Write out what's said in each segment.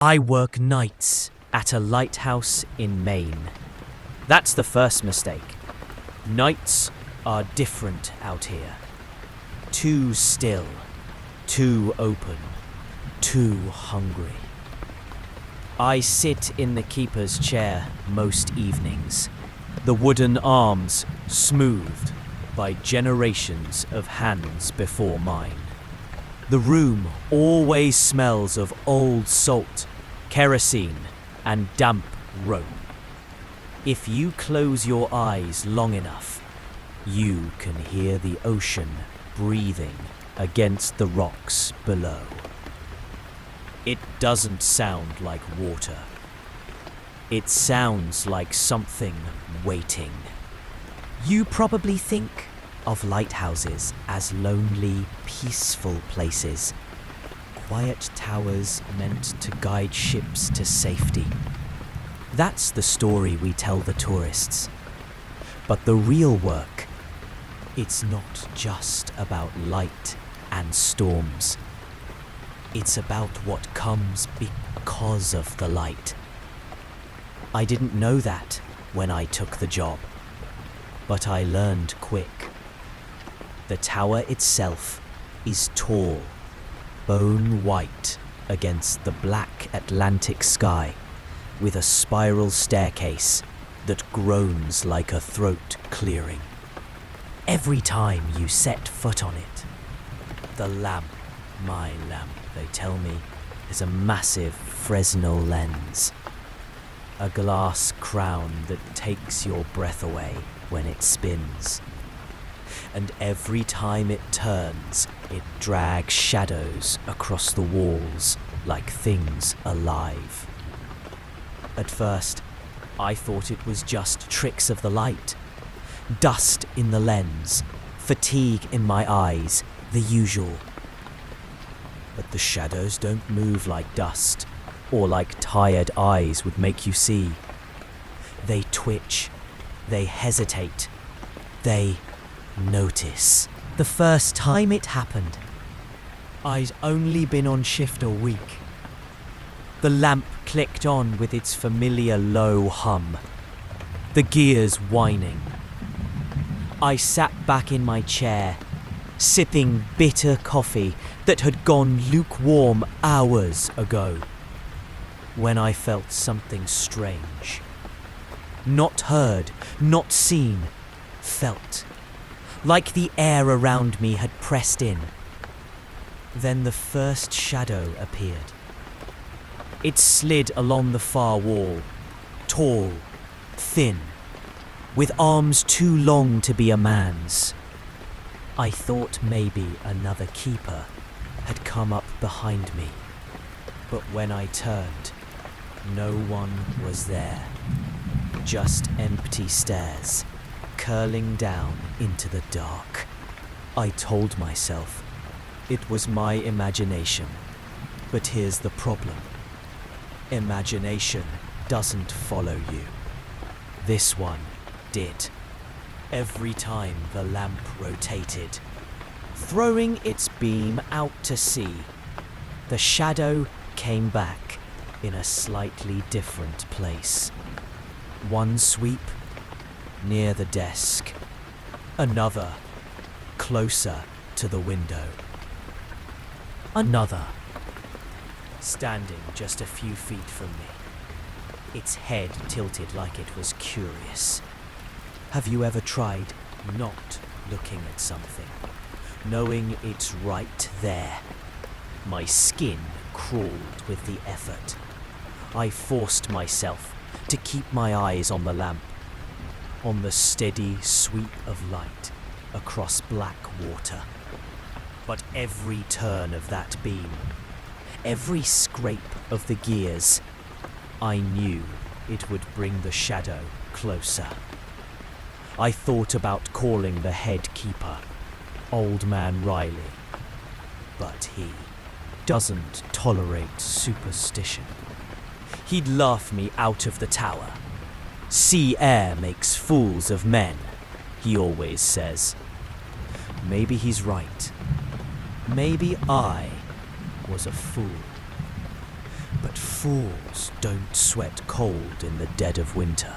I work nights at a lighthouse in Maine. That's the first mistake. Nights are different out here. Too still, too open, too hungry. I sit in the keeper's chair most evenings, the wooden arms smoothed by generations of hands before mine. The room always smells of old salt, kerosene, and damp rope. If you close your eyes long enough, you can hear the ocean breathing against the rocks below. It doesn't sound like water. It sounds like something waiting. You probably think of lighthouses as lonely, peaceful places. Quiet towers meant to guide ships to safety. That's the story we tell the tourists. But the real work, it's not just about light and storms. It's about what comes because of the light. I didn't know that when I took the job, but I learned quick. The tower itself is tall, bone white against the black Atlantic sky, with a spiral staircase that groans like a throat clearing. Every time you set foot on it, the lamp, my lamp, they tell me, is a massive Fresnel lens. A glass crown that takes your breath away when it spins. And every time it turns, it drags shadows across the walls like things alive. At first, I thought it was just tricks of the light. Dust in the lens, fatigue in my eyes, the usual. But the shadows don't move like dust, or like tired eyes would make you see. They twitch, they hesitate, they notice. The first time it happened, I'd only been on shift a week. The lamp clicked on with its familiar low hum, the gears whining. I sat back in my chair, sipping bitter coffee that had gone lukewarm hours ago, when I felt something strange. Not heard, not seen, felt. Like the air around me had pressed in. Then the first shadow appeared. It slid along the far wall, tall, thin, with arms too long to be a man's. I thought maybe another keeper had come up behind me, but when I turned, no one was there. Just empty stairs, curling down into the dark. I told myself it was my imagination, but here's the problem. Imagination doesn't follow you. This one did. Every time the lamp rotated, throwing its beam out to sea, the shadow came back in a slightly different place. One sweep, near the desk. Another, closer to the window. Another, standing just a few feet from me, its head tilted like it was curious. Have you ever tried not looking at something, knowing it's right there? My skin crawled with the effort. I forced myself to keep my eyes on the lamp, on the steady sweep of light across black water. But every turn of that beam, every scrape of the gears, I knew it would bring the shadow closer. I thought about calling the head keeper, Old Man Riley, but he doesn't tolerate superstition. He'd laugh me out of the tower. Sea air makes fools of men, he always says. Maybe he's right. Maybe I was a fool. But fools don't sweat cold in the dead of winter.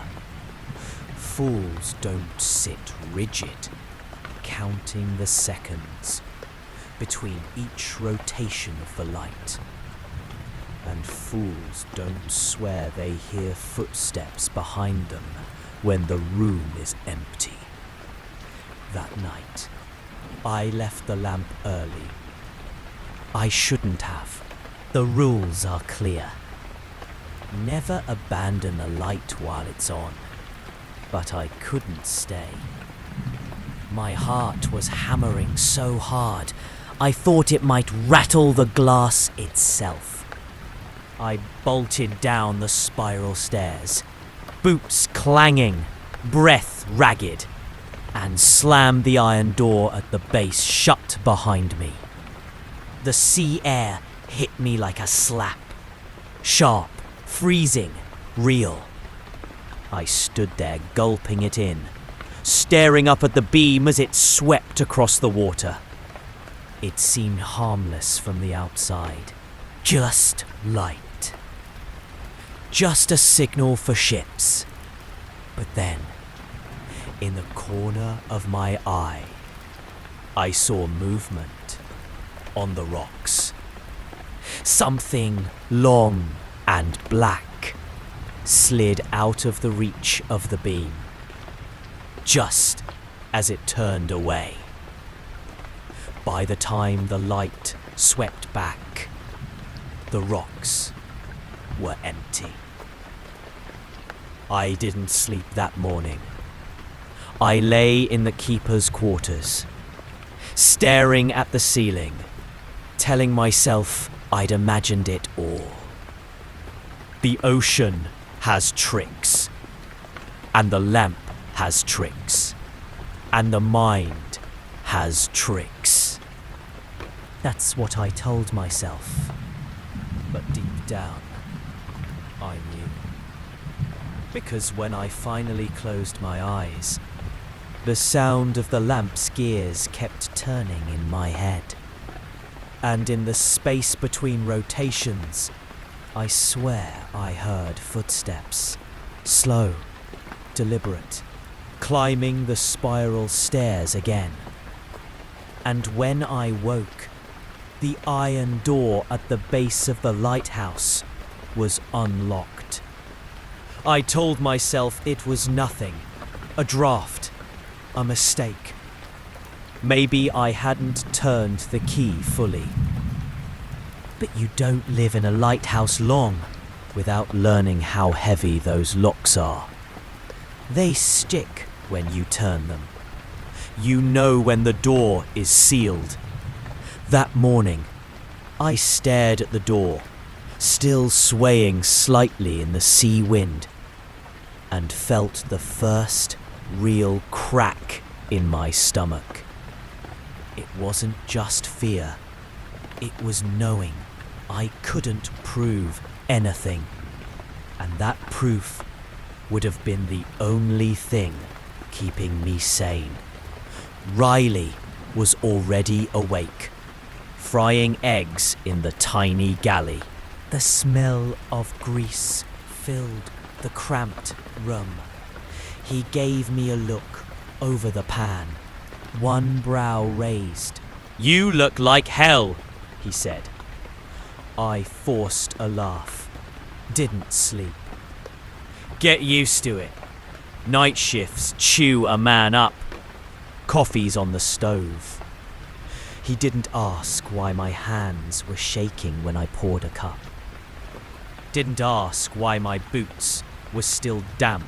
Fools don't sit rigid, counting the seconds between each rotation of the light. And fools don't swear they hear footsteps behind them when the room is empty. That night, I left the lamp early. I shouldn't have. The rules are clear. Never abandon a light while it's on. But I couldn't stay. My heart was hammering so hard, I thought it might rattle the glass itself. I bolted down the spiral stairs, boots clanging, breath ragged, and slammed the iron door at the base shut behind me. The sea air hit me like a slap. Sharp, freezing, real. I stood there gulping it in, staring up at the beam as it swept across the water. It seemed harmless from the outside. Just light. Just a signal for ships. But then, in the corner of my eye, I saw movement on the rocks. Something long and black slid out of the reach of the beam, just as it turned away. By the time the light swept back, the rocks were empty. I didn't sleep that morning. I lay in the keeper's quarters, staring at the ceiling, telling myself I'd imagined it all. The ocean has tricks, and the lamp has tricks, and the mind has tricks. That's what I told myself, but deep down, I knew. Because when I finally closed my eyes, the sound of the lamp's gears kept turning in my head. And in the space between rotations, I swear I heard footsteps, slow, deliberate, climbing the spiral stairs again. And when I woke, the iron door at the base of the lighthouse was unlocked. I told myself it was nothing, a draft, a mistake. Maybe I hadn't turned the key fully. But you don't live in a lighthouse long without learning how heavy those locks are. They stick when you turn them. You know when the door is sealed. That morning, I stared at the door, still swaying slightly in the sea wind, and felt the first real crack in my stomach. It wasn't just fear, it was knowing I couldn't prove anything, and that proof would have been the only thing keeping me sane. Riley was already awake, frying eggs in the tiny galley. The smell of grease filled the cramped room. He gave me a look over the pan, one brow raised. "You look like hell," he said. I forced a laugh. Didn't sleep. Get used to it. Night shifts chew a man up. Coffee's on the stove. He didn't ask why my hands were shaking when I poured a cup. Didn't ask why my boots were still damp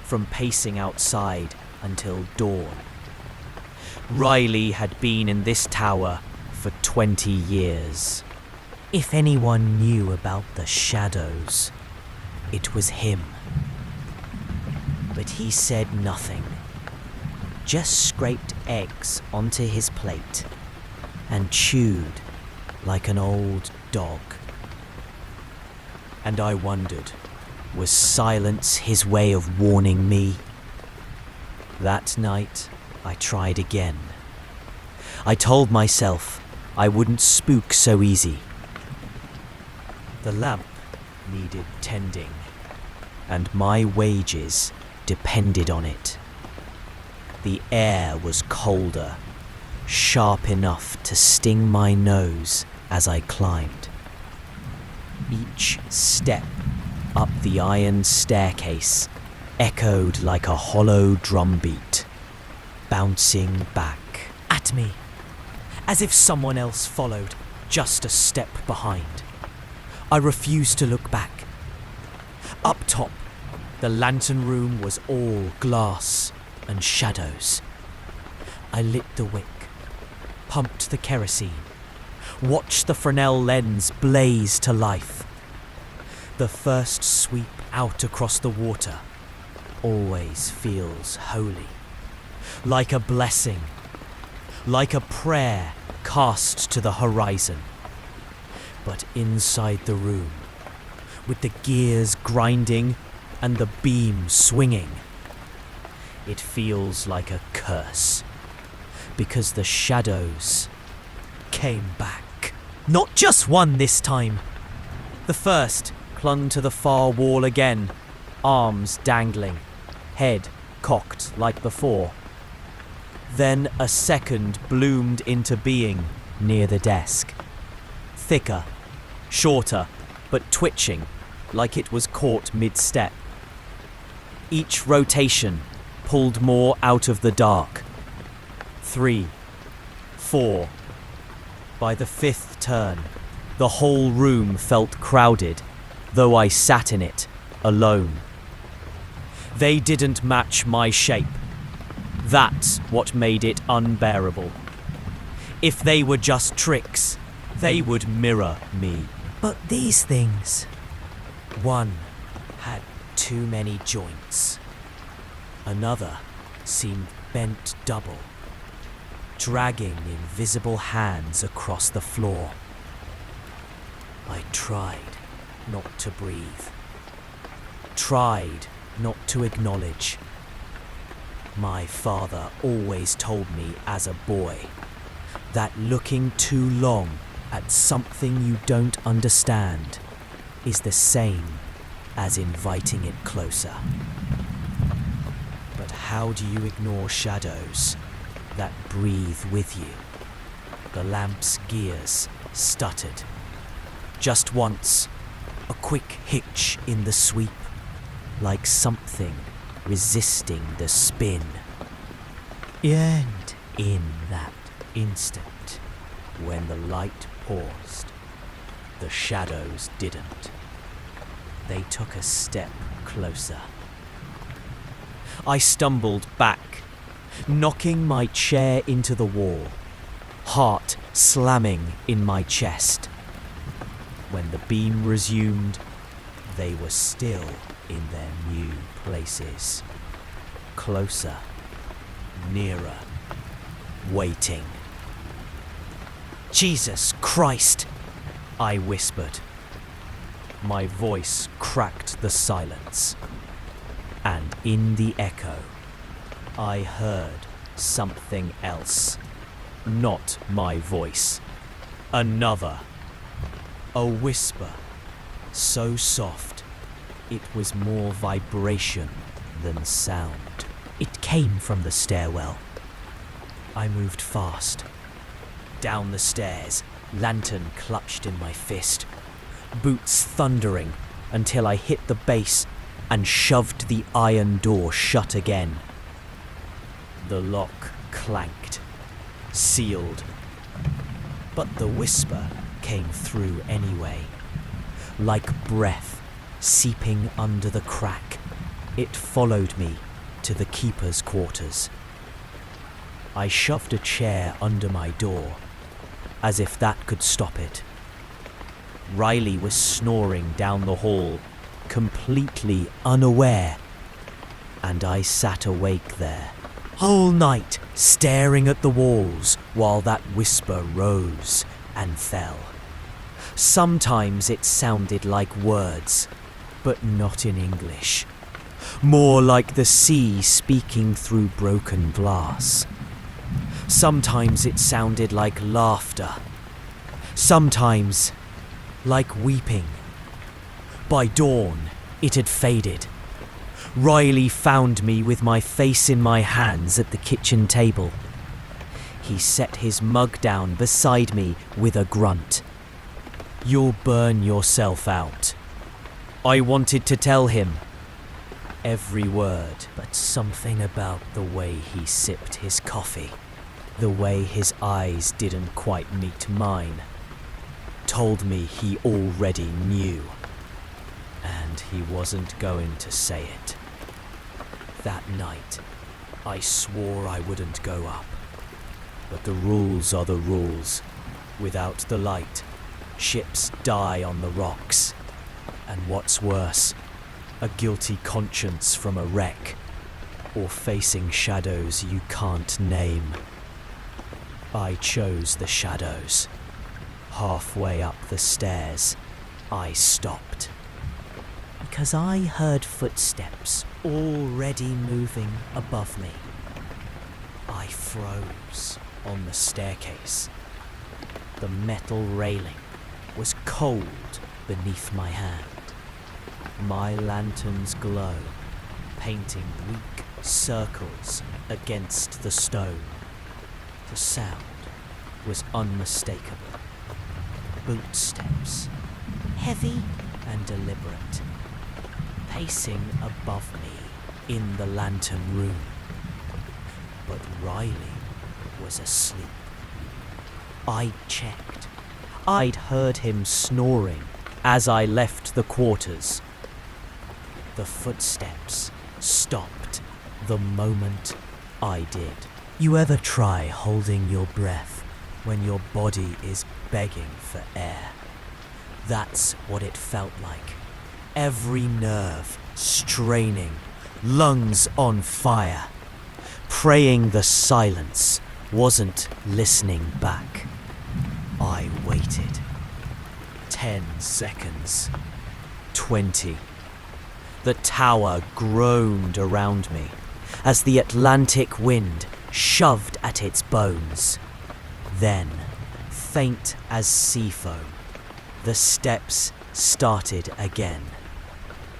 from pacing outside until dawn. Riley had been in this tower for 20 years. If anyone knew about the shadows, it was him. But he said nothing, just scraped eggs onto his plate and chewed like an old dog. And I wondered, was silence his way of warning me? That night, I tried again. I told myself I wouldn't spook so easy. The lamp needed tending, and my wages depended on it. The air was colder, sharp enough to sting my nose as I climbed. Each step up the iron staircase echoed like a hollow drumbeat, bouncing back at me, as if someone else followed just a step behind. I refused to look back. Up top, the lantern room was all glass and shadows. I lit the wick, pumped the kerosene, watched the Fresnel lens blaze to life. The first sweep out across the water always feels holy, like a blessing, like a prayer cast to the horizon. But inside the room, with the gears grinding and the beam swinging, it feels like a curse, because the shadows came back. Not just one this time. The first clung to the far wall again, arms dangling, head cocked like before. Then a second bloomed into being near the desk. Thicker, shorter, but twitching like it was caught mid-step. Each rotation pulled more out of the dark. 3, 4. By the fifth turn, the whole room felt crowded, though I sat in it, alone. They didn't match my shape. That's what made it unbearable. If they were just tricks, they would mirror me. But these things... One had too many joints. Another seemed bent double, dragging invisible hands across the floor. I tried not to breathe. Tried not to acknowledge. My father always told me as a boy that looking too long at something you don't understand is the same as inviting it closer. But how do you ignore shadows that breathe with you? The lamp's gears stuttered. Just once, a quick hitch in the sweep, like something resisting the spin. And in that instant, when the light paused, the shadows didn't. They took a step closer. I stumbled back, knocking my chair into the wall, heart slamming in my chest. When the beam resumed, they were still in their new places. Closer, nearer, waiting. Jesus Christ, I whispered. My voice cracked the silence, and in the echo, I heard something else. Not my voice. Another. A whisper, so soft, it was more vibration than sound. It came from the stairwell. I moved fast. Down the stairs, lantern clutched in my fist, boots thundering until I hit the base and shoved the iron door shut again. The lock clanked, sealed, but the whisper came through anyway. Like breath seeping under the crack, it followed me to the keeper's quarters. I shoved a chair under my door, as if that could stop it. Riley was snoring down the hall, completely unaware, and I sat awake there, whole night staring at the walls while that whisper rose and fell. Sometimes it sounded like words, but not in English. More like the sea speaking through broken glass. Sometimes it sounded like laughter. Sometimes like weeping. By dawn, it had faded. Riley found me with my face in my hands at the kitchen table. He set his mug down beside me with a grunt. "You'll burn yourself out." I wanted to tell him every word, but something about the way he sipped his coffee, the way his eyes didn't quite meet mine, told me he already knew. And he wasn't going to say it. That night, I swore I wouldn't go up. But the rules are the rules. Without the light, ships die on the rocks. And what's worse, a guilty conscience from a wreck, or facing shadows you can't name. I chose the shadows. Halfway up the stairs, I stopped. Because I heard footsteps already moving above me. I froze on the staircase. The metal railing was cold beneath my hand. My lantern's glow painting weak circles against the stone. The sound was unmistakable. Bootsteps, heavy and deliberate, pacing above me in the lantern room. But Riley was asleep. I checked. I'd heard him snoring as I left the quarters. The footsteps stopped the moment I did. You ever try holding your breath when your body is begging for air? That's what it felt like. Every nerve straining, lungs on fire, praying the silence wasn't listening back. I waited. 10 seconds. 20. The tower groaned around me as the Atlantic wind shoved at its bones. Then, faint as sea foam, the steps started again.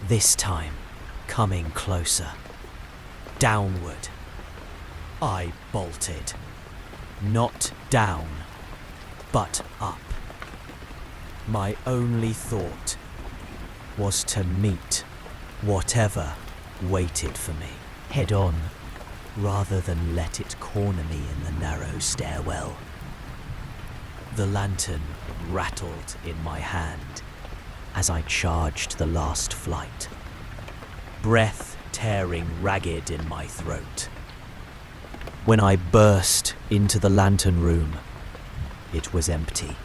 This time, coming closer. Downward. I bolted. Not down, but up. My only thought was to meet whatever waited for me head on, rather than let it corner me in the narrow stairwell. The lantern rattled in my hand as I charged the last flight, breath tearing ragged in my throat. When I burst into the lantern room, it was empty.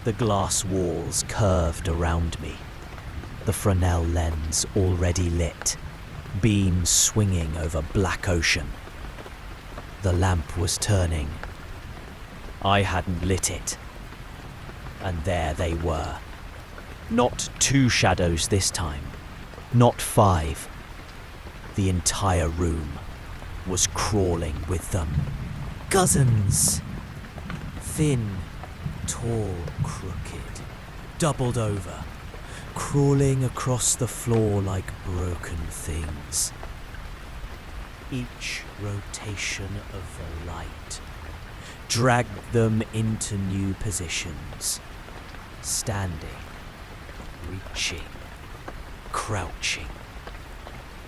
The glass walls curved around me, the Fresnel lens already lit, beams swinging over black ocean. The lamp was turning. I hadn't lit it. And there they were. Not 2 shadows this time, not 5. The entire room was crawling with them. Cousins! Thin, tall, crooked, doubled over, crawling across the floor like broken things. Each rotation of the light dragged them into new positions, standing, reaching, crouching.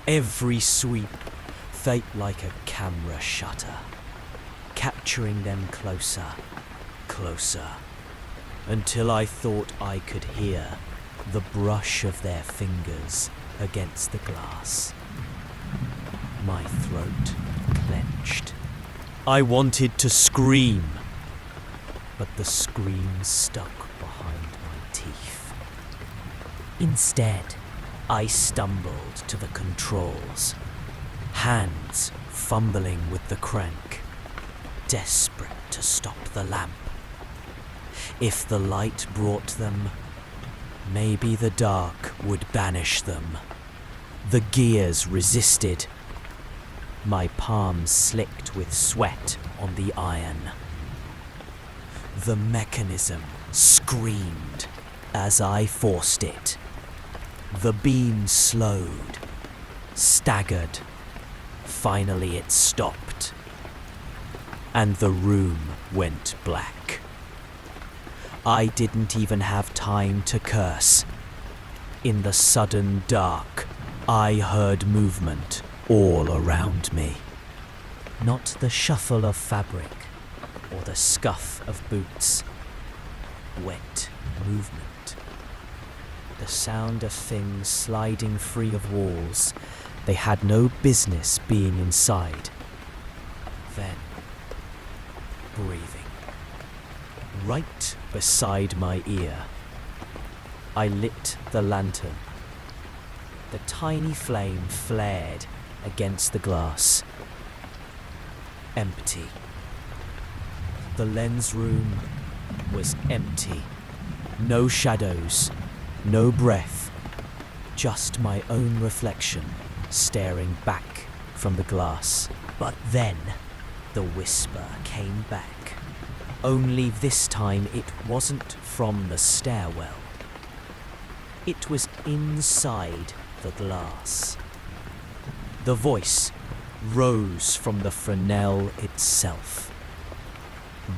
Every sweep felt like a camera shutter, capturing them closer, closer, until I thought I could hear the brush of their fingers against the glass. My throat clenched. I wanted to scream, but the scream stuck behind my teeth. Instead, I stumbled to the controls, hands fumbling with the crank, desperate to stop the lamp. If the light brought them, maybe the dark would banish them. The gears resisted. My palms slicked with sweat on the iron. The mechanism screamed as I forced it. The beam slowed, staggered. Finally it stopped, and the room went black. I didn't even have time to curse. In the sudden dark, I heard movement all around me. Not the shuffle of fabric or the scuff of boots. Wet movement. The sound of things sliding free of walls they had no business being inside. Then, breathing. Right beside my ear. I lit the lantern. The tiny flame flared against the glass. Empty. The lens room was empty. No shadows, no breath, just my own reflection staring back from the glass. But then the whisper came back. Only this time it wasn't from the stairwell. It was inside the glass. The voice rose from the Fresnel itself,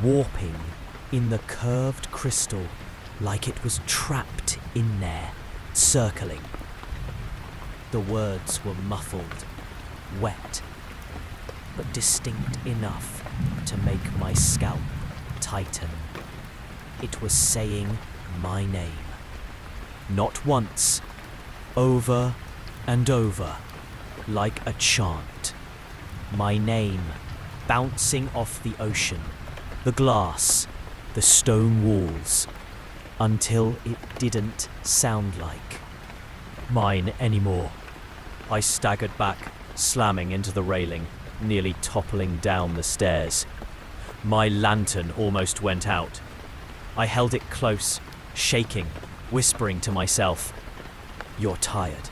warping in the curved crystal like it was trapped in there, circling. The words were muffled, wet, but distinct enough to make my scalp tighten. It was saying my name. Not once, over and over, like a chant. My name, bouncing off the ocean, the glass, the stone walls, until it didn't sound like mine anymore. I staggered back, slamming into the railing, nearly toppling down the stairs. My lantern almost went out. I held it close, shaking, whispering to myself, "You're tired.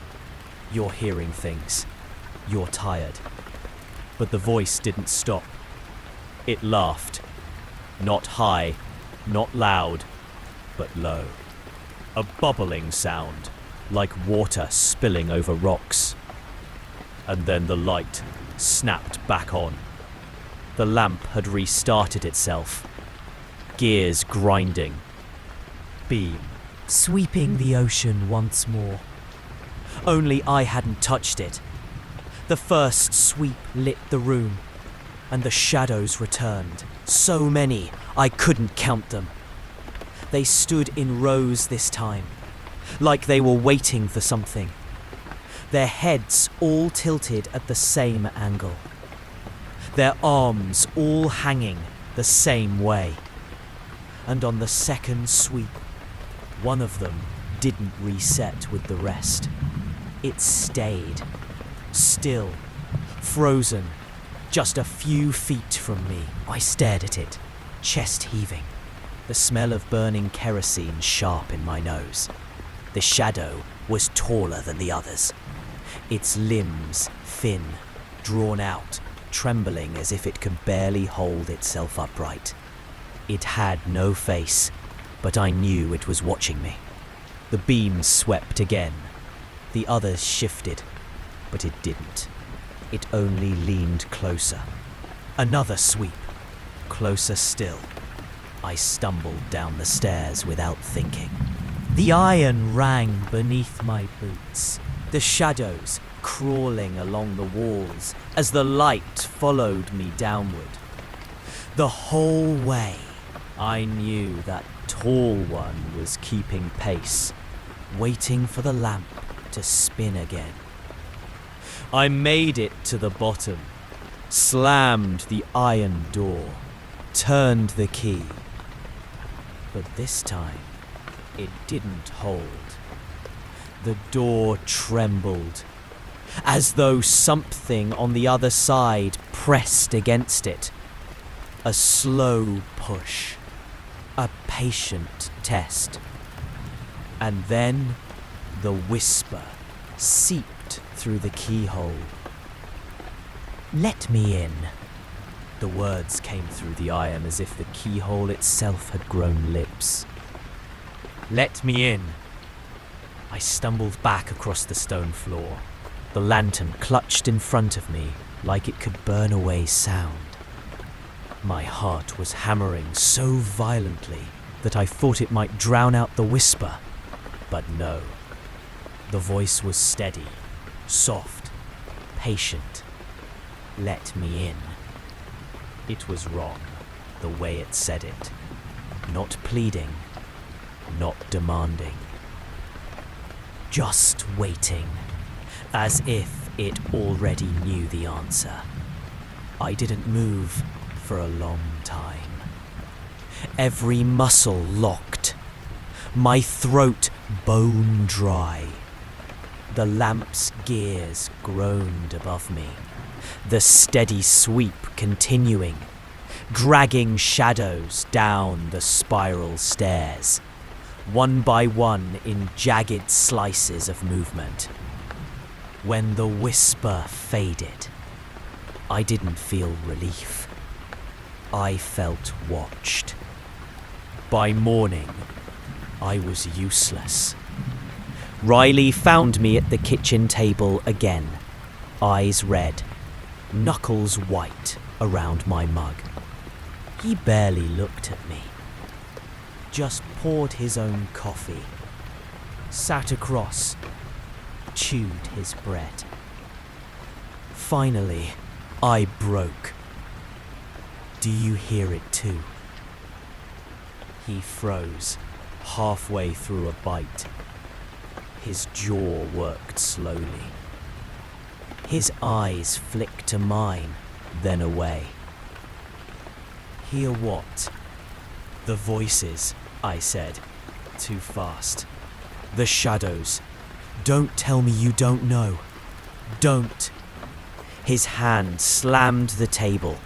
You're hearing things. You're tired." But the voice didn't stop. It laughed. Not high, not loud, but low. A bubbling sound, like water spilling over rocks. And then the light snapped back on. The lamp had restarted itself. Gears grinding. Beam sweeping the ocean once more. Only I hadn't touched it. The first sweep lit the room, and the shadows returned. So many, I couldn't count them. They stood in rows this time, like they were waiting for something. Their heads all tilted at the same angle. Their arms all hanging the same way. And on the second sweep, one of them didn't reset with the rest. It stayed, still, frozen, just a few feet from me. I stared at it, chest heaving, the smell of burning kerosene sharp in my nose. The shadow was taller than the others, its limbs thin, drawn out, trembling as if it could barely hold itself upright. It had no face, but I knew it was watching me. The beam swept again. The others shifted, but it didn't. It only leaned closer. Another sweep. Closer still. I stumbled down the stairs without thinking. The iron rang beneath my boots. The shadows crawling along the walls as the light followed me downward. The whole way, I knew that tall one was keeping pace, waiting for the lamp to spin again. I made it to the bottom, slammed the iron door, turned the key. But this time, it didn't hold. The door trembled, as though something on the other side pressed against it. A slow push, a patient test. And then the whisper seeped through the keyhole. "Let me in." The words came through the iron as if the keyhole itself had grown lips. "Let me in." I stumbled back across the stone floor, the lantern clutched in front of me like it could burn away sound. My heart was hammering so violently that I thought it might drown out the whisper, but no. The voice was steady, soft, patient. Let me in. It was wrong, the way it said it. Not pleading, not demanding. Just waiting, as if it already knew the answer. I didn't move for a long time. Every muscle locked, my throat bone dry. The lamp's gears groaned above me, the steady sweep continuing, dragging shadows down the spiral stairs, one by one in jagged slices of movement. When the whisper faded, I didn't feel relief. I felt watched. By morning, I was useless. Riley found me at the kitchen table again, eyes red, knuckles white around my mug. He barely looked at me, just poured his own coffee, sat across, chewed his bread. Finally, I broke. Do you hear it too? He froze, halfway through a bite. His jaw worked slowly. His eyes flicked to mine, then away. Hear what? The voices, I said, too fast. The shadows. Don't tell me you don't know. Don't. His hand slammed the table,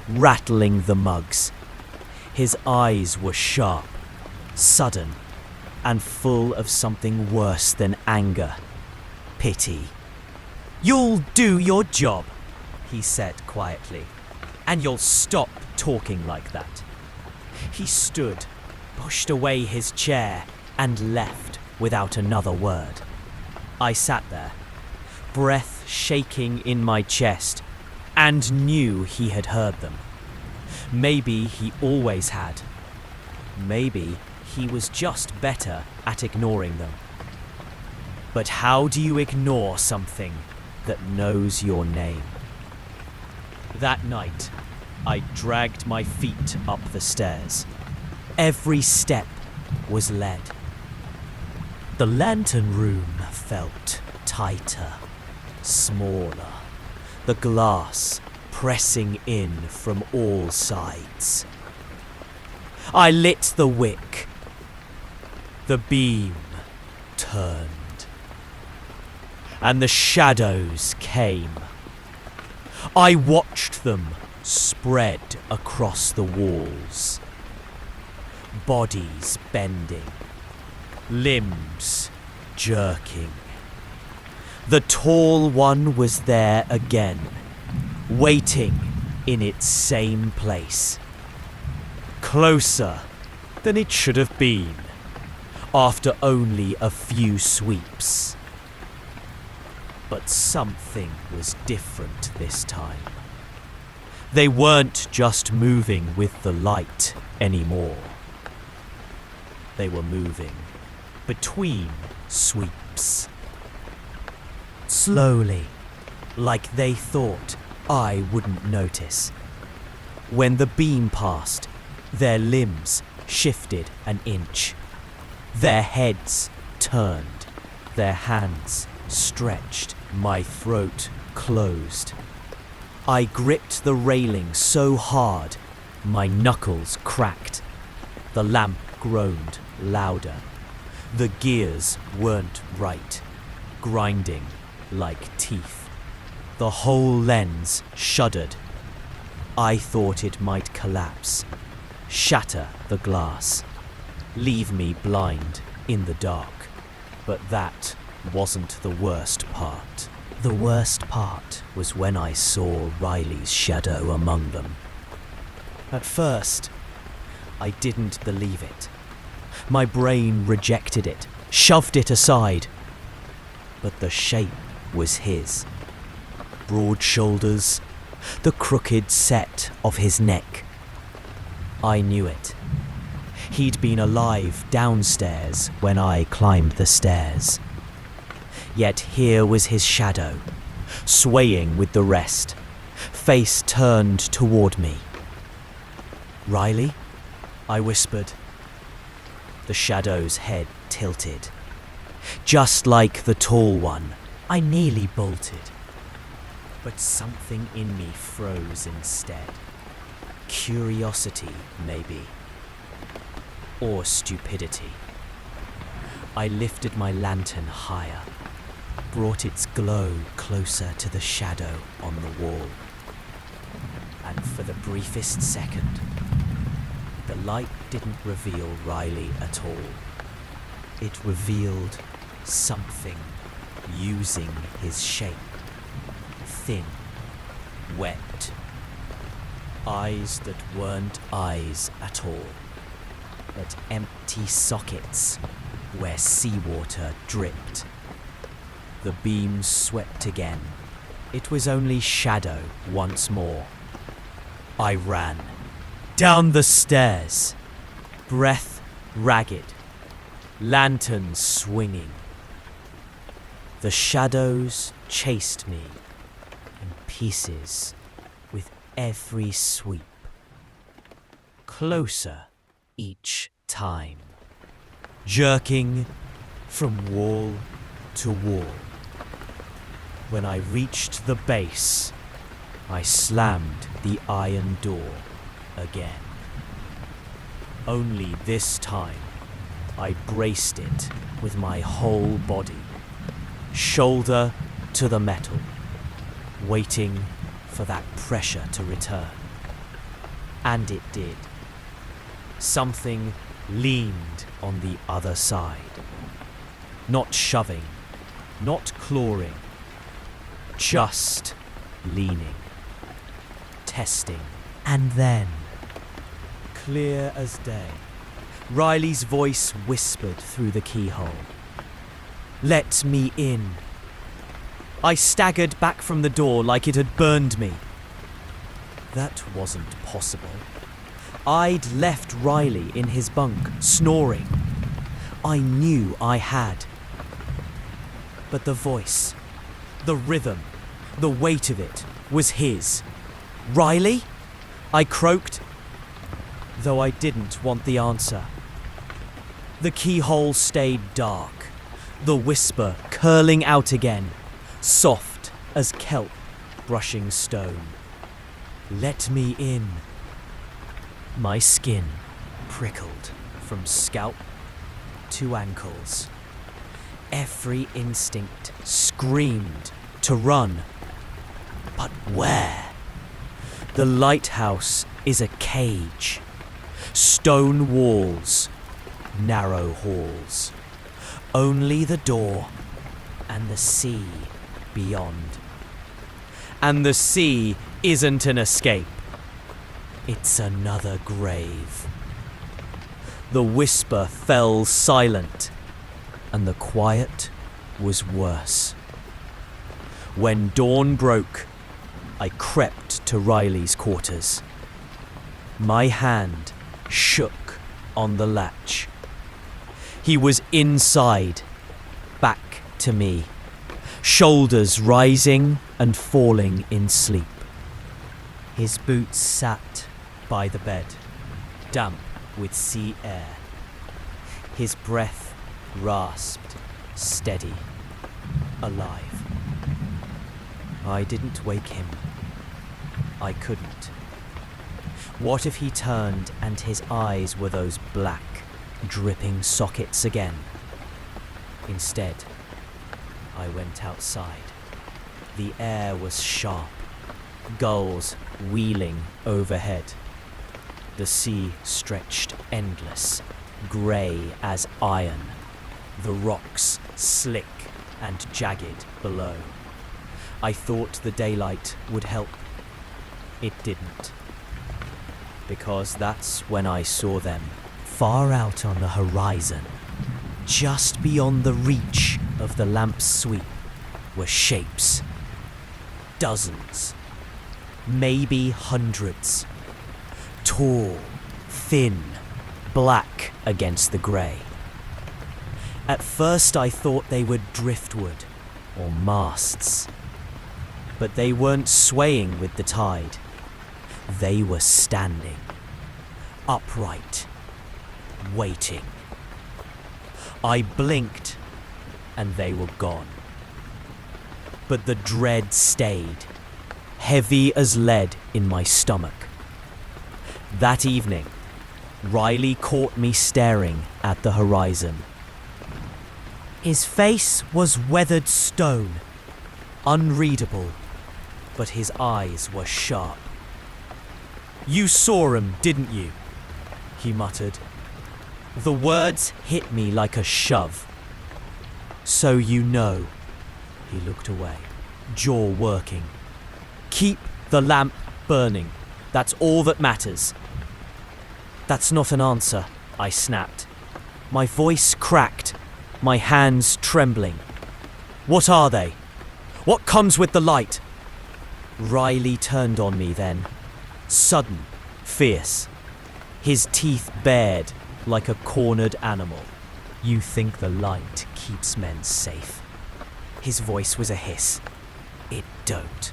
rattling the mugs. His eyes were sharp, sudden, and full of something worse than anger. Pity. You'll do your job, he said quietly, and you'll stop talking like that. He stood, pushed away his chair, and left without another word. I sat there, breath shaking in my chest, and knew he had heard them. Maybe he always had. Maybe he was just better at ignoring them. But how do you ignore something that knows your name? That night, I dragged my feet up the stairs. Every step was lead. The lantern room felt tighter, smaller, the glass pressing in from all sides. I lit the wick. The beam turned, and the shadows came. I watched them spread across the walls. Bodies bending, limbs jerking. The tall one was there again, waiting in its same place. Closer than it should have been, after only a few sweeps. But something was different this time. They weren't just moving with the light anymore. They were moving between sweeps. Slowly, like they thought I wouldn't notice. When the beam passed, their limbs shifted an inch. Their heads turned, their hands stretched, my throat closed. I gripped the railing so hard, my knuckles cracked. The lamp groaned louder. The gears weren't right, grinding like teeth. The whole lens shuddered. I thought it might collapse, shatter the glass, leave me blind in the dark. But that wasn't the worst part. The worst part was when I saw Riley's shadow among them. At first, I didn't believe it. My brain rejected it, shoved it aside. But the shape was his. Broad shoulders, the crooked set of his neck. I knew it. He'd been alive downstairs when I climbed the stairs. Yet here was his shadow, swaying with the rest, face turned toward me. "Riley?" I whispered. The shadow's head tilted. Just like the tall one, I nearly bolted. But something in me froze instead. Curiosity, maybe. Or stupidity. I lifted my lantern higher, brought its glow closer to the shadow on the wall. And for the briefest second, the light didn't reveal Riley at all. It revealed something using his shape. Thin, wet. Eyes that weren't eyes at all, but empty sockets where seawater dripped. The beams swept again. It was only shadow once more. I ran. Down the stairs. Breath ragged. Lantern swinging. The shadows chased me in pieces with every sweep. Closer each time. Jerking from wall to wall. When I reached the base, I slammed the iron door again. Only this time, I braced it with my whole body, shoulder to the metal, waiting for that pressure to return. And it did. Something leaned on the other side. Not shoving, not clawing, just leaning, testing, and then, clear as day, Riley's voice whispered through the keyhole. "Let me in." I staggered back from the door like it had burned me. That wasn't possible. I'd left Riley in his bunk, snoring. I knew I had. But the voice, the rhythm, the weight of it was his. "Riley?" I croaked, though I didn't want the answer. The keyhole stayed dark, the whisper curling out again, soft as kelp brushing stone. "Let me in." My skin prickled from scalp to ankles. Every instinct screamed to run. But where? The lighthouse is a cage. Stone walls, narrow halls. Only the door and the sea beyond. And the sea isn't an escape. It's another grave. The whisper fell silent, and the quiet was worse. When dawn broke, I crept to Riley's quarters. My hand shook on the latch. He was inside, back to me, shoulders rising and falling in sleep. His boots sat by the bed, damp with sea air. His breath rasped, steady, alive. I didn't wake him. I couldn't. What if he turned and his eyes were those black, dripping sockets again? Instead, I went outside. The air was sharp, gulls wheeling overhead. The sea stretched endless, grey as iron, the rocks slick and jagged below. I thought the daylight would help. It didn't. Because that's when I saw them, far out on the horizon, just beyond the reach of the lamp's sweep were shapes. Dozens, maybe hundreds. Tall, thin, black against the grey. At first I thought they were driftwood or masts. But they weren't swaying with the tide. They were standing, upright, waiting. I blinked and they were gone. But the dread stayed, heavy as lead in my stomach. That evening, Riley caught me staring at the horizon. His face was weathered stone, unreadable, but his eyes were sharp. "You saw him, didn't you?" he muttered. The words hit me like a shove. "So you know." He looked away, jaw working. "Keep the lamp burning. That's all that matters." "That's not an answer," I snapped. My voice cracked, my hands trembling. "What are they? What comes with the light?" Riley turned on me then, sudden, fierce. His teeth bared like a cornered animal. "You think the light keeps men safe?" His voice was a hiss. "It don't.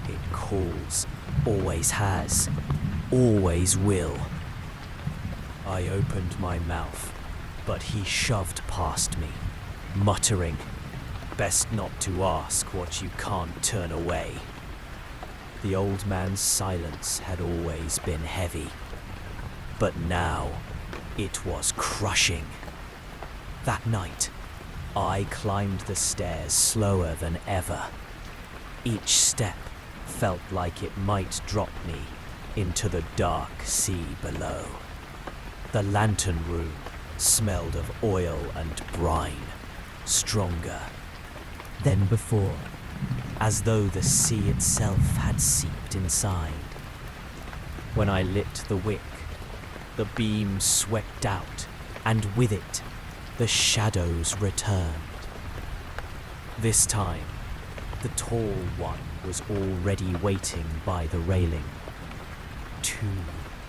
It calls, always has, always will." I opened my mouth, but he shoved past me, muttering, "Best not to ask what you can't turn away." The old man's silence had always been heavy, but now it was crushing. That night, I climbed the stairs slower than ever. Each step felt like it might drop me into the dark sea below. The lantern room smelled of oil and brine, stronger than before, as though the sea itself had seeped inside. When I lit the wick, the beam swept out, and with it, the shadows returned. This time, the tall one was already waiting by the railing. Too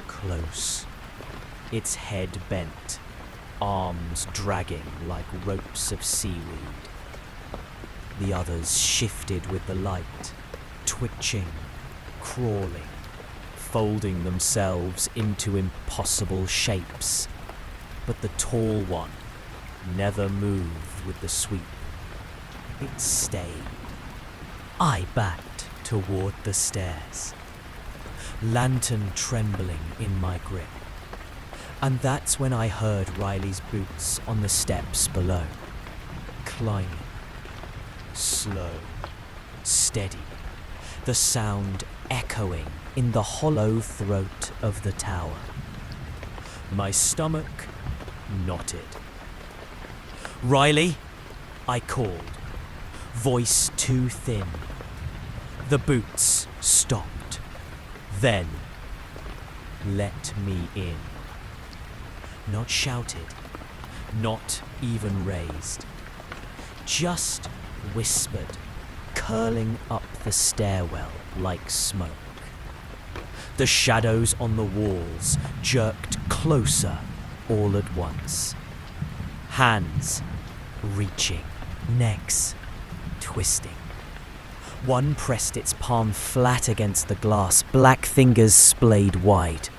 close. Its head bent, arms dragging like ropes of seaweed. The others shifted with the light, twitching, crawling, folding themselves into impossible shapes. But the tall one never moved with the sweep. It stayed. I backed toward the stairs, lantern trembling in my grip. And that's when I heard Riley's boots on the steps below, climbing. Slow, steady, the sound echoing in the hollow throat of the tower. My stomach knotted. "Riley," I called, voice too thin. The boots stopped. Then, "Let me in." Not shouted, not even raised. Just whispered, curling up the stairwell like smoke. The shadows on the walls jerked closer all at once. Hands reaching, necks twisting. One pressed its palm flat against the glass, black fingers splayed wide.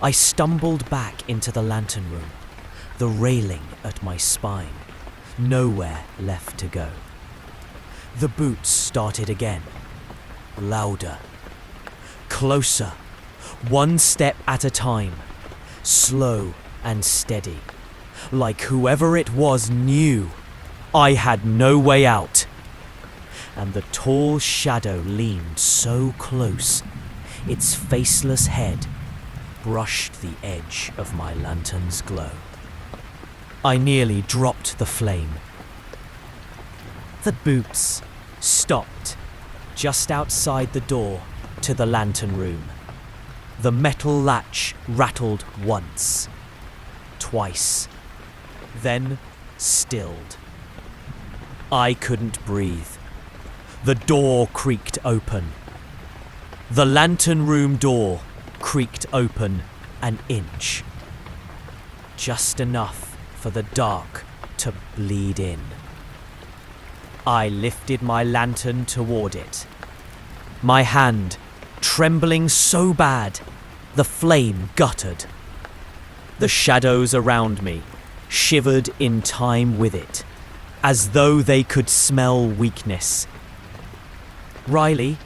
I stumbled back into the lantern room, the railing at my spine, nowhere left to go. The boots started again, louder, closer, one step at a time, slow and steady, like whoever it was knew I had no way out. And the tall shadow leaned so close, its faceless head brushed the edge of my lantern's glow. I nearly dropped the flame. The boots stopped just outside the door to the lantern room. The metal latch rattled once, twice, then stilled. I couldn't breathe. The door creaked open. The lantern room door creaked open an inch. Just enough for the dark to bleed in. I lifted my lantern toward it. My hand trembling so bad, the flame guttered. The shadows around me shivered in time with it, as though they could smell weakness. "Riley?"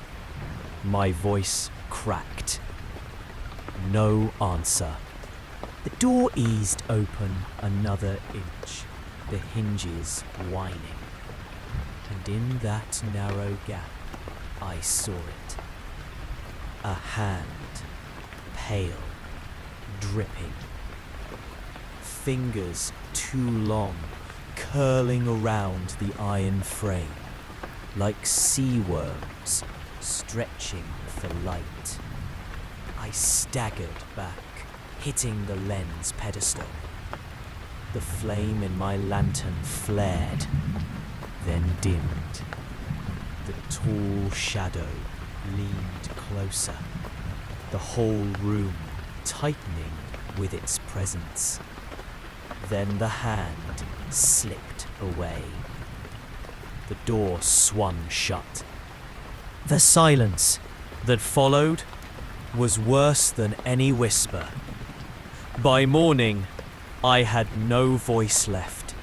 My voice cracked. No answer. The door eased open another inch, the hinges whining. And in that narrow gap, I saw it. A hand, pale, dripping. Fingers too long, curling around the iron frame, like sea worms stretching for light. I staggered back, hitting the lens pedestal. The flame in my lantern flared, then dimmed. The tall shadow leaned closer, the whole room tightening with its presence. Then the hand slipped away. The door swung shut. The silence that followed was worse than any whisper. By morning, I had no voice left.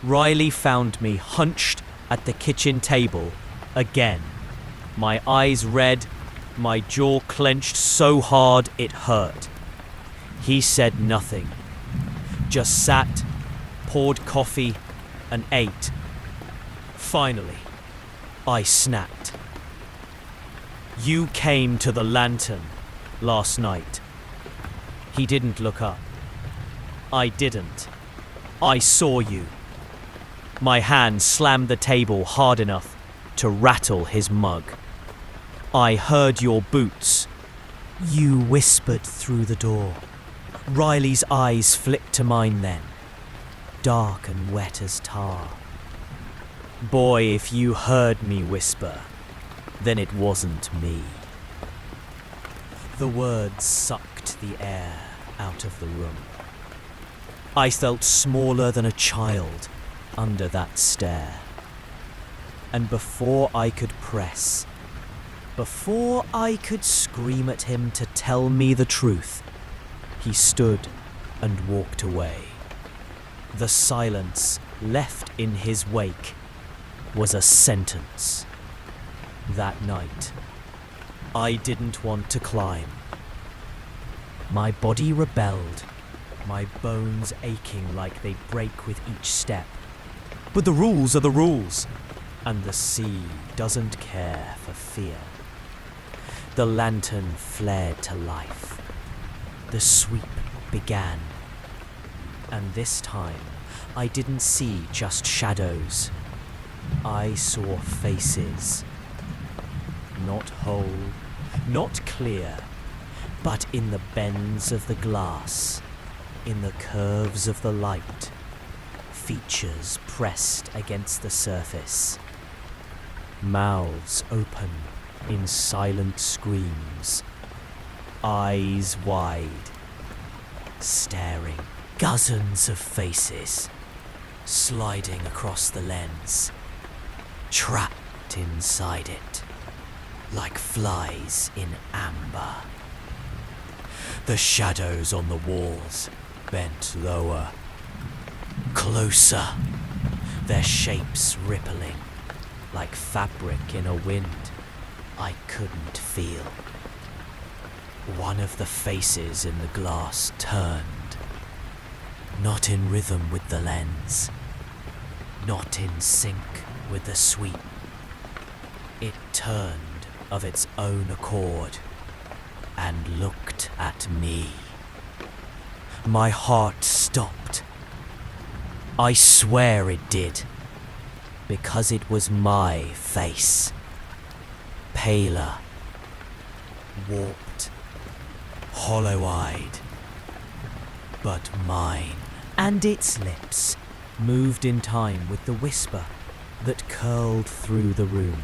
Riley found me hunched at the kitchen table again, my eyes red, my jaw clenched so hard it hurt. He said nothing, just sat, poured coffee, and ate. Finally, I snapped. "You came to the lantern last night." He didn't look up. I didn't. I saw you. My hand slammed the table hard enough to rattle his mug. "I heard your boots." You whispered through the door. Riley's eyes flicked to mine then, dark and wet as tar. Boy, if you heard me whisper, then it wasn't me. The words sucked the air out of the room. I felt smaller than a child under that stare. And before I could press, before I could scream at him to tell me the truth, he stood and walked away. The silence left in his wake was a sentence. That night, I didn't want to climb. My body rebelled, my bones aching like they break with each step. But the rules are the rules, and the sea doesn't care for fear. The lantern flared to life. The sweep began. And this time, I didn't see just shadows. I saw faces. Not whole, not clear, but in the bends of the glass, in the curves of the light, features pressed against the surface. Mouths open in silent screams, eyes wide, staring. Dozens of faces sliding across the lens, trapped inside it, like flies in amber. The shadows on the walls bent lower, closer, their shapes rippling, like fabric in a wind I couldn't feel. One of the faces in the glass turned, not in rhythm with the lens, not in sync with the sweep. It turned of its own accord and looked at me. My heart stopped. I swear it did, because it was my face. Paler, warped, hollow-eyed, but mine. And its lips, moved in time with the whisper that curled through the room.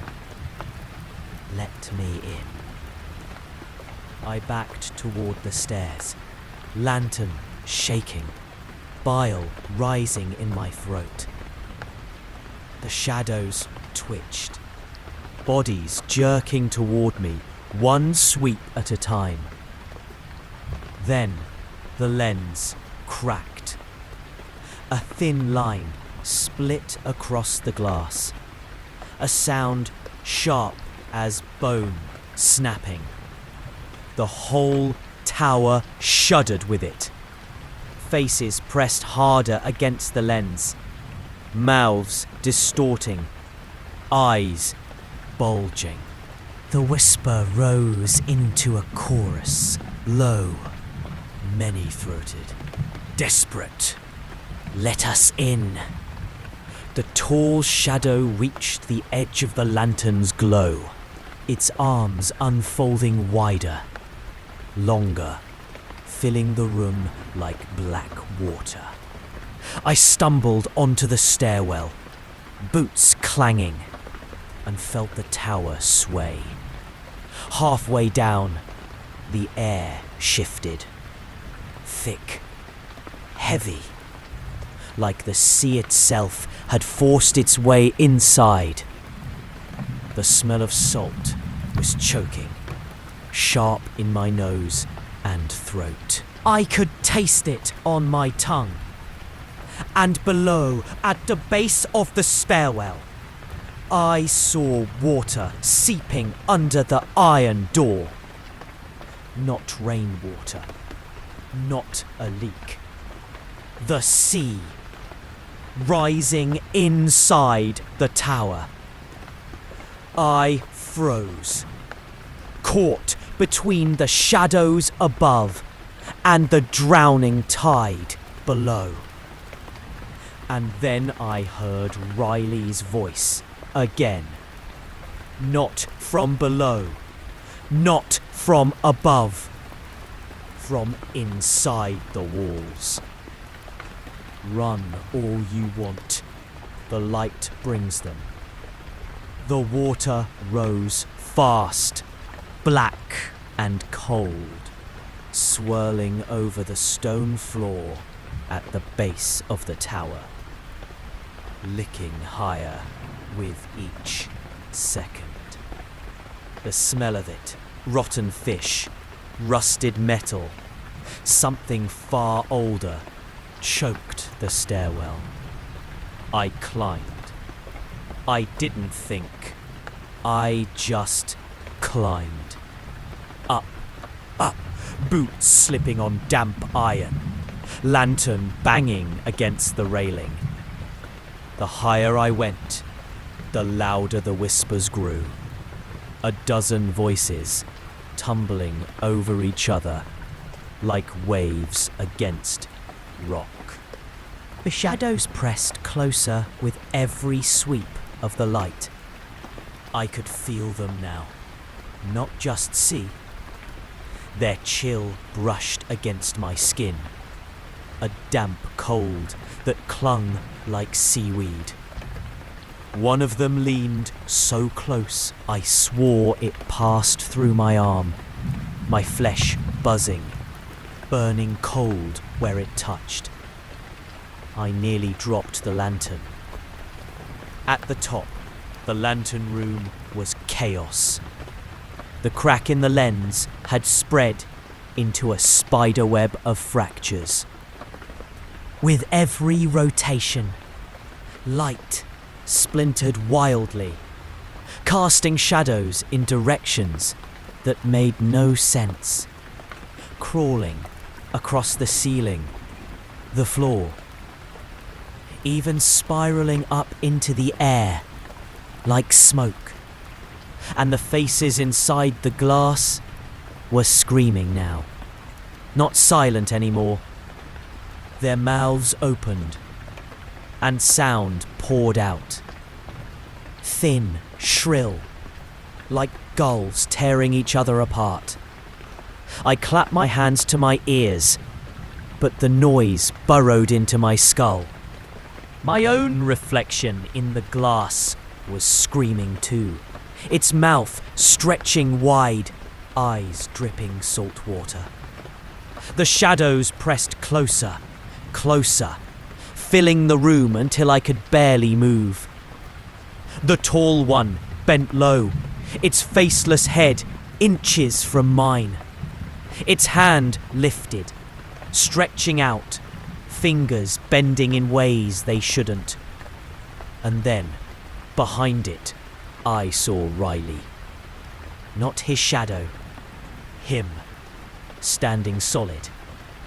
Let me in. I backed toward the stairs, lantern shaking, bile rising in my throat. The shadows twitched, bodies jerking toward me, one sweep at a time. Then the lens cracked. A thin line split across the glass, a sound sharp as bone snapping. The whole tower shuddered with it. Faces pressed harder against the lens, mouths distorting, eyes bulging. The whisper rose into a chorus, low, many-throated, desperate. Let us in. The tall shadow reached the edge of the lantern's glow, its arms unfolding wider, longer, filling the room like black water. I stumbled onto the stairwell, boots clanging, and felt the tower sway. Halfway down, the air shifted. Thick, heavy, like the sea itself had forced its way inside. The smell of salt was choking, sharp in my nose and throat. I could taste it on my tongue. And below, at the base of the stairwell, I saw water seeping under the iron door. Not rainwater, not a leak. The sea, rising inside the tower. I froze, caught between the shadows above and the drowning tide below. And then I heard Riley's voice again. Not from below, not from above, from inside the walls. Run all you want, the light brings them. The water rose fast, black and cold, swirling over the stone floor at the base of the tower, licking higher with each second. The smell of it, rotten fish, rusted metal, something far older, choked the stairwell. I climbed. I didn't think. I just climbed. Up, up, boots slipping on damp iron, lantern banging against the railing. The higher I went, the louder the whispers grew. A dozen voices tumbling over each other like waves against rock. The shadows pressed closer with every sweep of the light. I could feel them now, not just see. Their chill brushed against my skin, a damp cold that clung like seaweed. One of them leaned so close I swore it passed through my arm, my flesh buzzing, burning cold where it touched. I nearly dropped the lantern. At the top, the lantern room was chaos. The crack in the lens had spread into a spiderweb of fractures. With every rotation, light splintered wildly, casting shadows in directions that made no sense, crawling across the ceiling, the floor, even spiraling up into the air like smoke. And the faces inside the glass were screaming now, not silent anymore. Their mouths opened, and sound poured out. Thin, shrill, like gulls tearing each other apart. I clapped my hands to my ears, but the noise burrowed into my skull. My own reflection in the glass was screaming too, its mouth stretching wide, eyes dripping salt water. The shadows pressed closer, closer, filling the room until I could barely move. The tall one bent low, its faceless head inches from mine. Its hand lifted, stretching out, fingers bending in ways they shouldn't. And then, behind it, I saw Riley. Not his shadow, him, standing solid,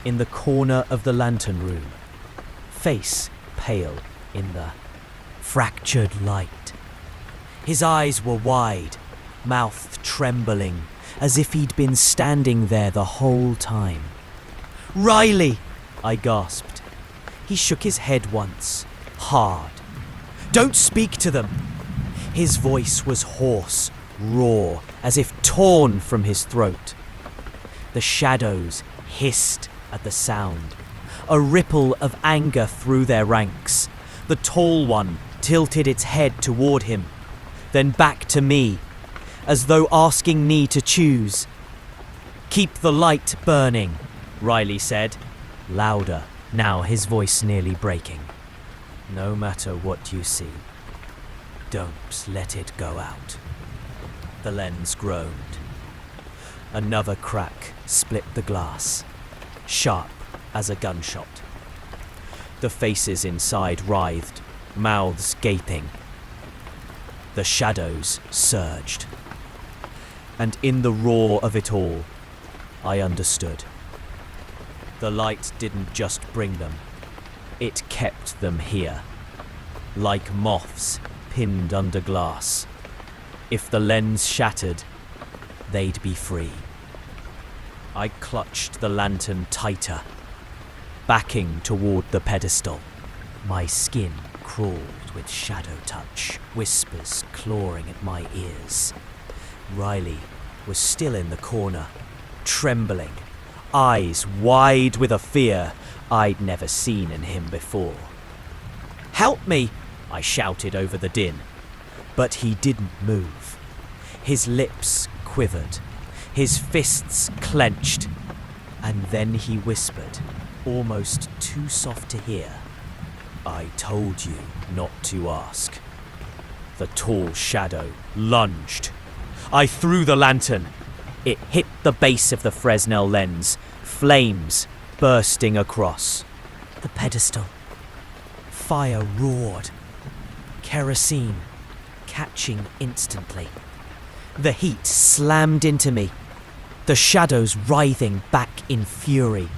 in the corner of the lantern room, face pale in the fractured light. His eyes were wide, mouth trembling, as if he'd been standing there the whole time. "Riley!" I gasped. He shook his head once, hard. "Don't speak to them!" His voice was hoarse, raw, as if torn from his throat. The shadows hissed at the sound, a ripple of anger through their ranks. The tall one tilted its head toward him, then back to me, as though asking me to choose. "Keep the light burning," Riley said, louder, now his voice nearly breaking. "No matter what you see, don't let it go out." The lens groaned. Another crack split the glass, sharp as a gunshot. The faces inside writhed, mouths gaping. The shadows surged. And in the roar of it all, I understood. The light didn't just bring them, it kept them here, like moths pinned under glass. If the lens shattered, they'd be free. I clutched the lantern tighter, backing toward the pedestal. My skin crawled with shadow touch, whispers clawing at my ears. Riley was still in the corner, trembling, eyes wide with a fear I'd never seen in him before. "Help me!" I shouted over the din. But he didn't move. His lips quivered, his fists clenched, and then he whispered, almost too soft to hear, "I told you not to ask." The tall shadow lunged. I threw the lantern. It hit the base of the Fresnel lens, flames bursting across. The pedestal. Fire roared. Kerosene catching instantly. The heat slammed into me, the shadows writhing back in fury.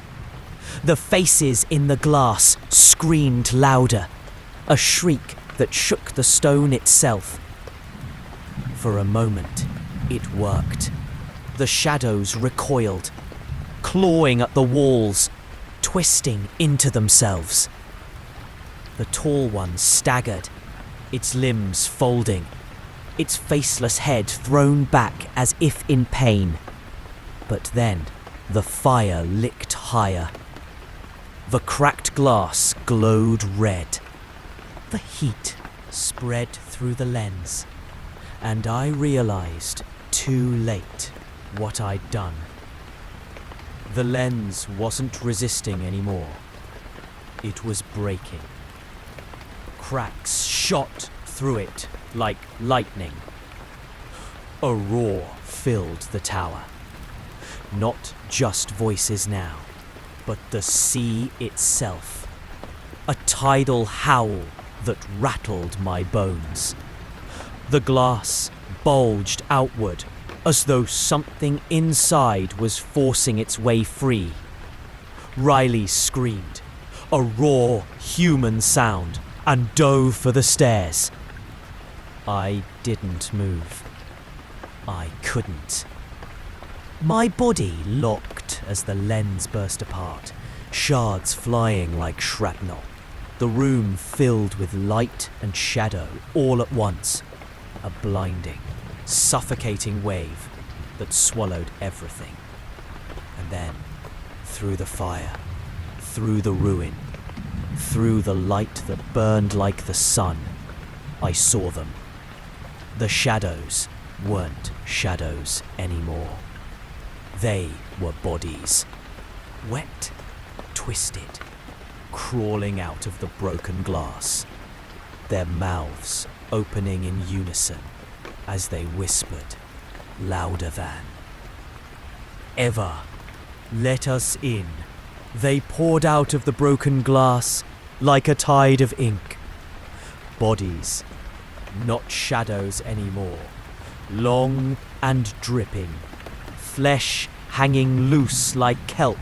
The faces in the glass screamed louder, a shriek that shook the stone itself. For a moment, it worked. The shadows recoiled, clawing at the walls, twisting into themselves. The tall one staggered, its limbs folding, its faceless head thrown back as if in pain. But then, the fire licked higher. The cracked glass glowed red. The heat spread through the lens, and I realized, too late, what I'd done. The lens wasn't resisting anymore. It was breaking. Cracks shot through it like lightning. A roar filled the tower. Not just voices now, but the sea itself. A tidal howl that rattled my bones. The glass bulged outward, as though something inside was forcing its way free. Riley screamed, a raw human sound, and dove for the stairs. I didn't move. I couldn't. My body locked as the lens burst apart, shards flying like shrapnel. The room filled with light and shadow all at once. A blinding, suffocating wave that swallowed everything. And then, through the fire, through the ruin, Through the light that burned like the sun, I saw them. The shadows weren't shadows anymore. They were bodies, wet, twisted, crawling out of the broken glass, their mouths opening in unison as they whispered, louder than ever. Let us in. They poured out of the broken glass like a tide of ink. Bodies, not shadows anymore, long and dripping, flesh hanging loose like kelp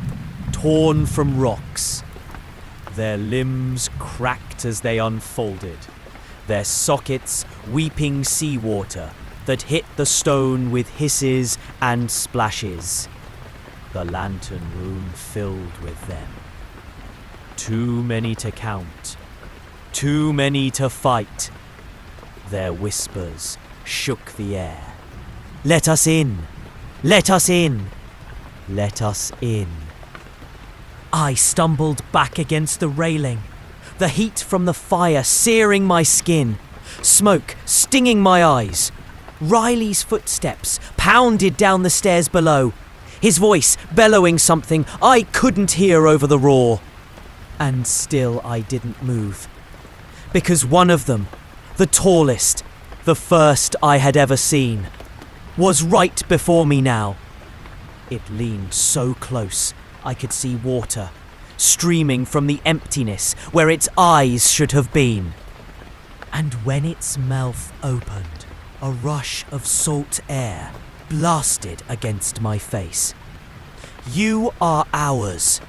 torn from rocks. Their limbs cracked as they unfolded, their sockets weeping seawater that hit the stone with hisses and splashes. The lantern room filled with them. Too many to count, too many to fight. Their whispers shook the air. Let us in! Let us in! Let us in! I stumbled back against the railing, the heat from the fire searing my skin, smoke stinging my eyes. Riley's footsteps pounded down the stairs below, his voice bellowing something I couldn't hear over the roar. And still I didn't move, because one of them, the tallest, the first I had ever seen, was right before me now. It leaned so close I could see water streaming from the emptiness where its eyes should have been. And when its mouth opened, a rush of salt air blasted against my face. You are ours.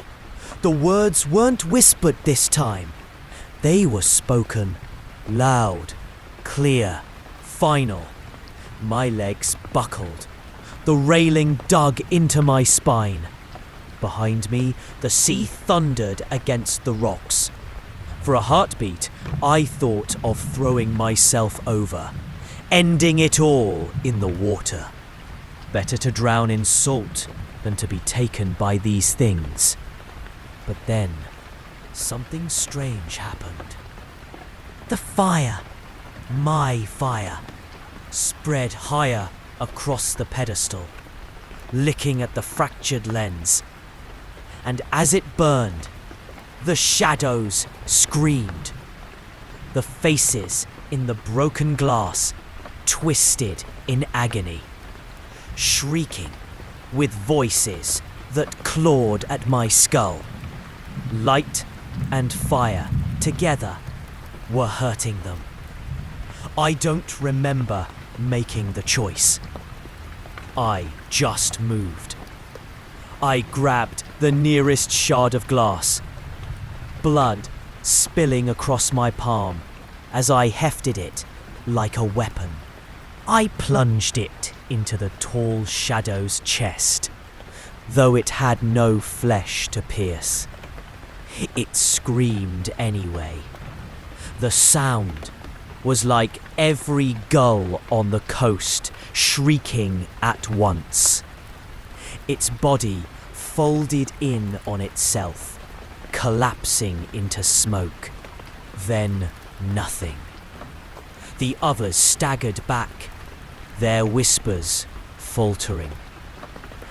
The words weren't whispered this time. They were spoken, loud, clear, final. My legs buckled. The railing dug into my spine. Behind me, the sea thundered against the rocks. For a heartbeat, I thought of throwing myself over, ending it all in the water. Better to drown in salt than to be taken by these things. But then, something strange happened. The fire, my fire, spread higher across the pedestal, licking at the fractured lens. And as it burned, the shadows screamed. The faces in the broken glass twisted in agony, shrieking with voices that clawed at my skull. Light and fire together were hurting them. I don't remember making the choice. I just moved. I grabbed the nearest shard of glass, blood spilling across my palm as I hefted it like a weapon. I plunged it into the tall shadow's chest, though it had no flesh to pierce. It screamed anyway. The sound was like every gull on the coast shrieking at once. Its body folded in on itself, collapsing into smoke. Then nothing. The others staggered back, their whispers faltering.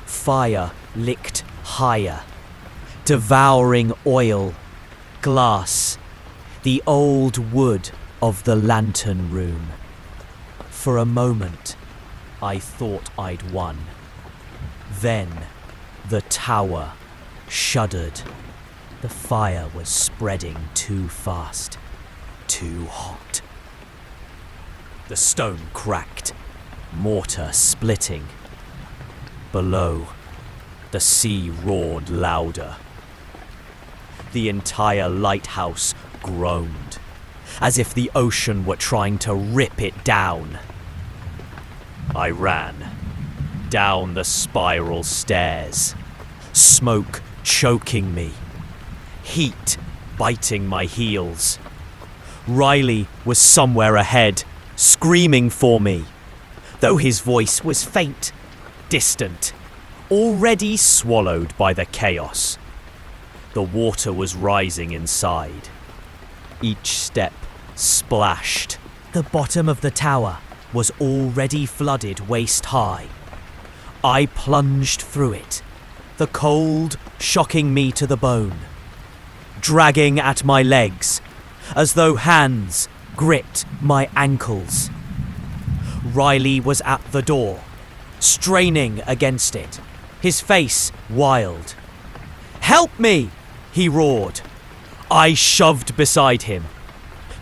Fire licked higher, devouring oil, glass, the old wood of the lantern room. For a moment, I thought I'd won. Then, the tower shuddered. The fire was spreading too fast, too hot. The stone cracked, mortar splitting. Below, the sea roared louder. The entire lighthouse groaned, as if the ocean were trying to rip it down. I ran down the spiral stairs, smoke choking me, heat biting my heels. Riley was somewhere ahead, screaming for me, though his voice was faint, distant, already swallowed by the chaos. The water was rising inside, Each step splashed. The bottom of the tower was already flooded waist high. I plunged through it, the cold shocking me to the bone, dragging at my legs as though hands gripped my ankles. Riley was at the door, straining against it, his face wild. "Help me!" he roared. I shoved beside him.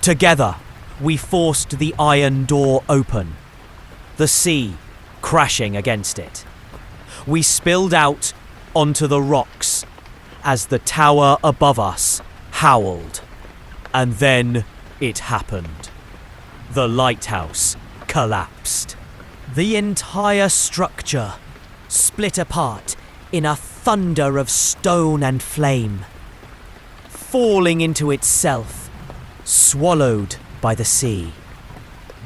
Together, we forced the iron door open, the sea crashing against it. We spilled out onto the rocks as the tower above us howled. And then it happened. The lighthouse collapsed. The entire structure split apart in a thunder of stone and flame, falling into itself, swallowed by the sea.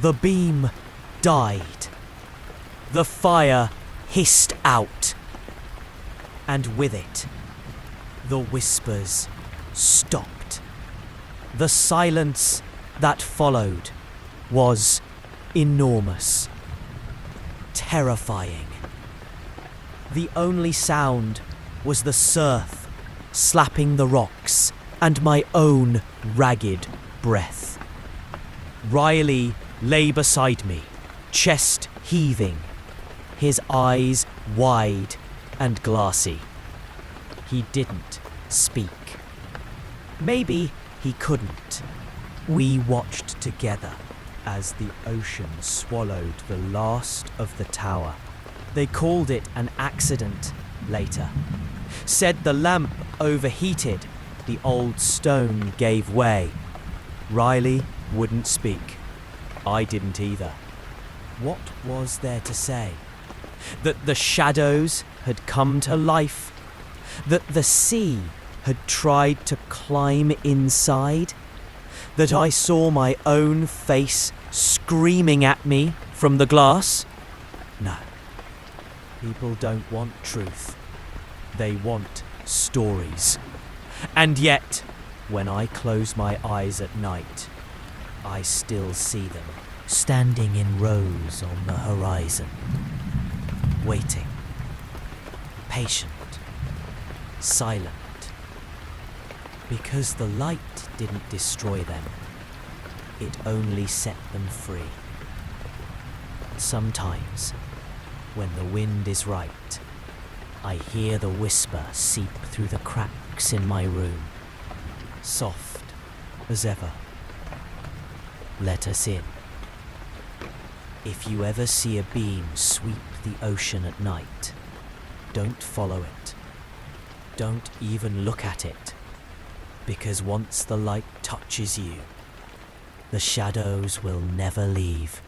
The beam died. The fire hissed out. And with it, the whispers stopped. The silence that followed was enormous, terrifying. The only sound was the surf slapping the rocks and my own ragged breath. Riley lay beside me, chest heaving, his eyes wide and glassy. He didn't speak. Maybe he couldn't. We watched together as the ocean swallowed the last of the tower. They called it an accident later. Said the lamp overheated, the old stone gave way. Riley wouldn't speak. I didn't either. What was there to say? That the shadows had come to life? That the sea had tried to climb inside? That I saw my own face screaming at me from the glass? No. People don't want truth. They want stories. And yet, when I close my eyes at night, I still see them, standing in rows on the horizon, waiting, patient, silent, because the light didn't destroy them, it only set them free. Sometimes, when the wind is right, I hear the whisper seep through the cracks in my room, soft as ever. Let us in. If you ever see a beam sweep the ocean at night, don't follow it. Don't even look at it, because once the light touches you, the shadows will never leave.